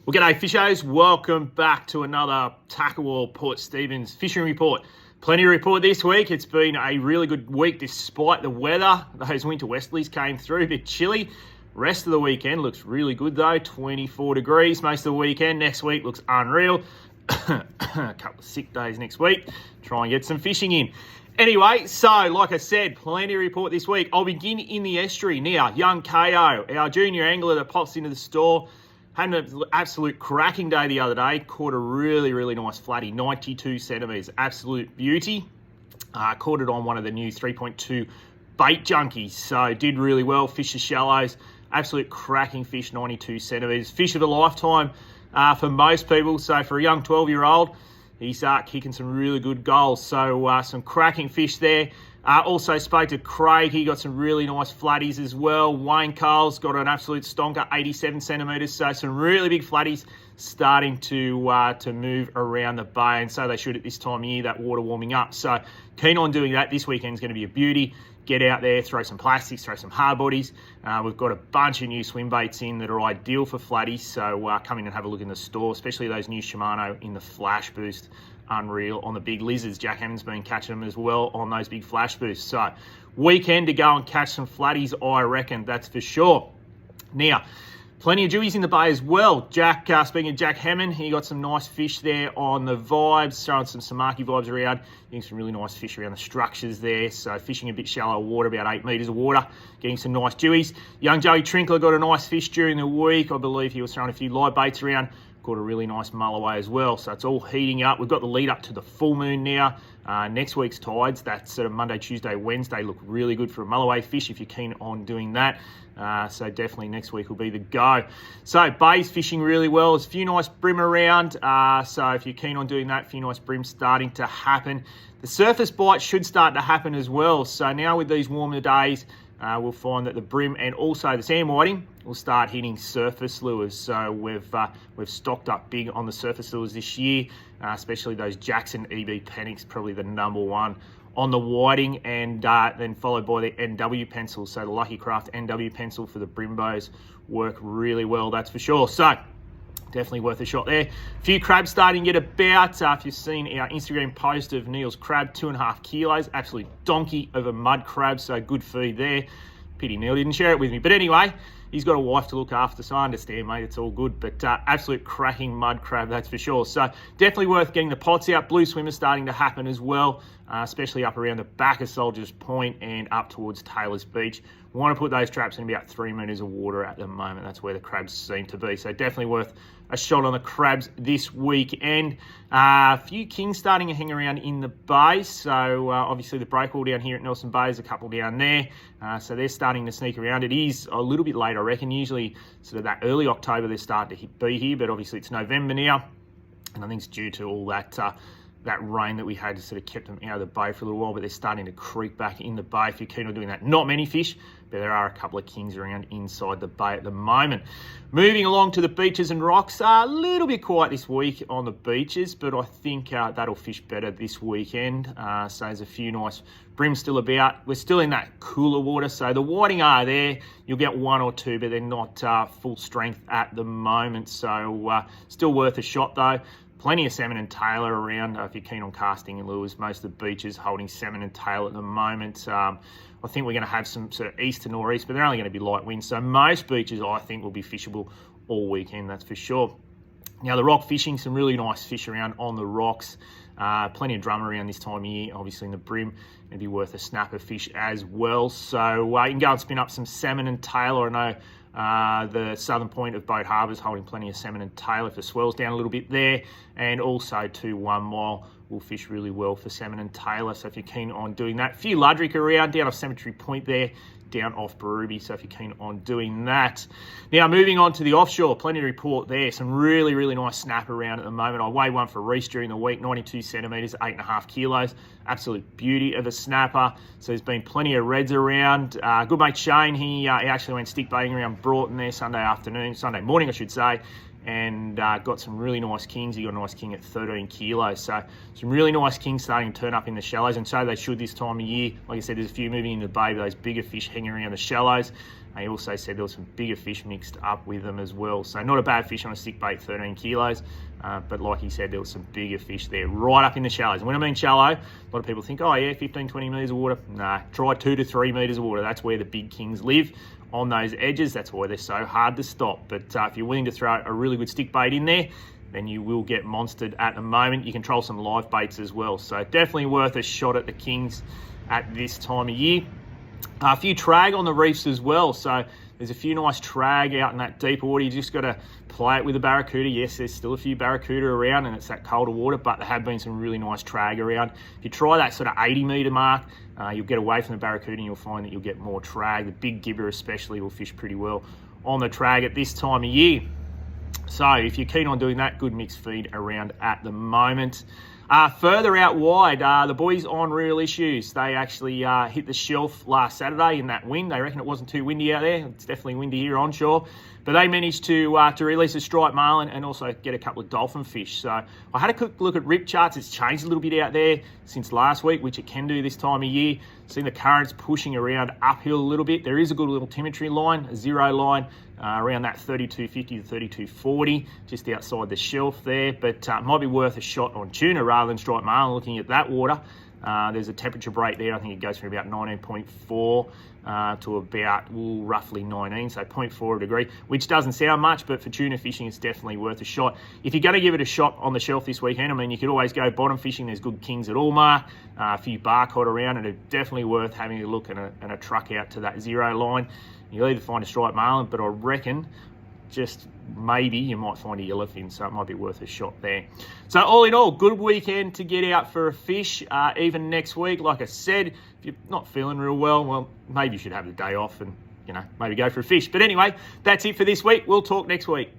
Well, g'day fishers. Welcome back to another Tackle World Port Stephens fishing report. Plenty to report this week. It's been a really good week despite the weather. Those winter westerlies came through, a bit chilly. Rest of the weekend looks really good though, 24 degrees most of the weekend. Next week looks unreal. A couple of sick days next week. Try and get some fishing in. Anyway, so like I said, plenty to report this week. I'll begin in the estuary. Now, young KO, our junior angler that pops into the store, had an absolute cracking day the other day. Caught a really, really nice flatty, 92 centimetres. Absolute beauty. Caught it on one of the new 3.2 bait junkies. So did really well. Fished the shallows. Absolute cracking fish, 92 centimetres. Fish of a lifetime for most people. So for a young 12-year-old, he's kicking some really good goals. So some cracking fish there. Also spoke to Craig. He got some really nice flatties as well. Wayne Cole's got an absolute stonker, 87 centimetres. So some really big flatties starting to move around the bay. And so they should at this time of year, that water warming up. So keen on doing that. This weekend's going to be a beauty. Get out there, throw some plastics, throw some hard bodies. We've got a bunch of new swim baits in that are ideal for flatties. So come in and have a look in the store, especially those new Shimano in the Flash Boost. Unreal on the big lizards. Jack Hammond's been catching them as well on those big flash boosts. So weekend to go and catch some flatties, I reckon, that's for sure. Now, plenty of dewies in the bay as well. Speaking of Jack Hammond, he got some nice fish there on the vibes, throwing some Samaki vibes around, getting some really nice fish around the structures there. So fishing a bit shallow water, about 8 metres of water, getting some nice dewies. Young Joey Trinkler got a nice fish during the week. I believe he was throwing a few live baits around. Caught a really nice mulloway as well. So it's all heating up. We've got the lead up to the full moon now. Next week's tides, that's sort of Monday, Tuesday, Wednesday, look really good for a mulloway fish if you're keen on doing that. So definitely next week will be the go. So bay's fishing really well. There's a few nice brim around. So if you're keen on doing that, a few nice brims starting to happen. The surface bite should start to happen as well. So now with these warmer days, we'll find that the brim and also the sand whiting will start hitting surface lures. So we've stocked up big on the surface lures this year, especially those Jackson EB Panics, probably the number one on the whiting, and then followed by the NW pencil. So the Lucky Craft NW pencil for the brimbos work really well, that's for sure. So definitely worth a shot there. A few crabs starting to get about. If you've seen our Instagram post of Neil's crab, 2.5 kilos, absolute donkey of a mud crab, so good feed there. Pity Neil didn't share it with me. But anyway, he's got a wife to look after, so I understand, mate, it's all good. But absolute cracking mud crab, that's for sure. So definitely worth getting the pots out. Blue swimmers starting to happen as well, especially up around the back of Soldiers Point and up towards Taylor's Beach. We want to put those traps in about 3 metres of water at the moment. That's where the crabs seem to be. So definitely worth a shot on the crabs this weekend. A few kings starting to hang around in the bay. So obviously the breakwall down here at Nelson Bay is a couple down there. So they're starting to sneak around. It is a little bit late, I reckon. Usually sort of that early October they start to be here, but obviously it's November now. And I think it's due to all that rain that we had to sort of kept them out of the bay for a little while, but they're starting to creep back in the bay if you're keen on doing that. Not many fish, but there are a couple of kings around inside the bay at the moment. Moving along to the beaches and rocks, a little bit quiet this week on the beaches, but I think that'll fish better this weekend. So there's a few nice brims still about. We're still in that cooler water, so the whiting are there. You'll get one or two, but they're not full strength at the moment. So still worth a shot though. Plenty of salmon and tailor around if you're keen on casting and lures. Most of the beaches holding salmon and tail at the moment. I think we're going to have some sort of east to northeast, but they're only going to be light winds. So most beaches, I think, will be fishable all weekend, that's for sure. Now, the rock fishing, some really nice fish around on the rocks. Plenty of drum around this time of year, obviously in the brim. It'd be worth a snapper fish as well. So you can go and spin up some salmon and tailor. I know the southern point of Boat Harbour is holding plenty of salmon and tailor if the swell's down a little bit there. And also to 1 mile will fish really well for salmon and tailor. So if you're keen on doing that, a few ludrick around down off Cemetery Point there, down off Barooby, so if you're keen on doing that. Now, moving on to the offshore, plenty to report there. Some really, really nice snap around at the moment. I weighed one for Reese during the week, 92 centimetres, 8.5 kilos. Absolute beauty of a snapper. So there's been plenty of reds around. Good mate Shane, he actually went stick baiting around Broughton there Sunday morning, I should say. And got some really nice kings. He got a nice king at 13 kilos. So some really nice kings starting to turn up in the shallows, and so they should this time of year. Like I said, there's a few moving in the bay, but those bigger fish hanging around the shallows. He also said there was some bigger fish mixed up with them as well. So not a bad fish on a stick bait, 13 kilos. But like he said, there was some bigger fish there right up in the shallows. And when I mean shallow, a lot of people think, oh yeah, 15, 20 metres of water. Nah, try 2 to 3 metres of water. That's where the big kings live, on those edges. That's why they're so hard to stop. But if you're willing to throw a really good stick bait in there, then you will get monstered at the moment. You can troll some live baits as well. So definitely worth a shot at the kings at this time of year. A few trag on the reefs as well. So there's a few nice trag out in that deeper water. You just got to play it with a barracuda. Yes, there's still a few barracuda around and it's that colder water, but there have been some really nice trag around. If you try that sort of 80 metre mark, you'll get away from the barracuda and you'll find that you'll get more trag. The big gibber especially will fish pretty well on the trag at this time of year. So if you're keen on doing that, good mixed feed around at the moment. Further out wide, the boys on Real Issues, they actually hit the shelf last Saturday in that wind. They reckon it wasn't too windy out there. It's definitely windy here onshore. But they managed to release a striped marlin and also get a couple of dolphin fish. So I had a quick look at rip charts. It's changed a little bit out there since last week, which it can do this time of year. Seen the currents pushing around uphill a little bit. There is a good little telemetry line, a zero line, around that 3250 to 3240, just outside the shelf there. But it might be worth a shot on tuna rather than striped marlin, looking at that water. There's a temperature break there. I think it goes from about 19.4 to about roughly 19, so 0.4 degree, which doesn't sound much, but for tuna fishing, it's definitely worth a shot. If you're going to give it a shot on the shelf this weekend, I mean, you could always go bottom fishing. There's good kings at Allmar, a few barcod around, and it's definitely worth having a look and a truck out to that zero line. You'll either find a striped marlin, but I reckon just maybe you might find a yellowfin, so it might be worth a shot there. So all in all, good weekend to get out for a fish. Even next week, like I said, if you're not feeling real well, maybe you should have the day off and, maybe go for a fish. But anyway, that's it for this week. We'll talk next week.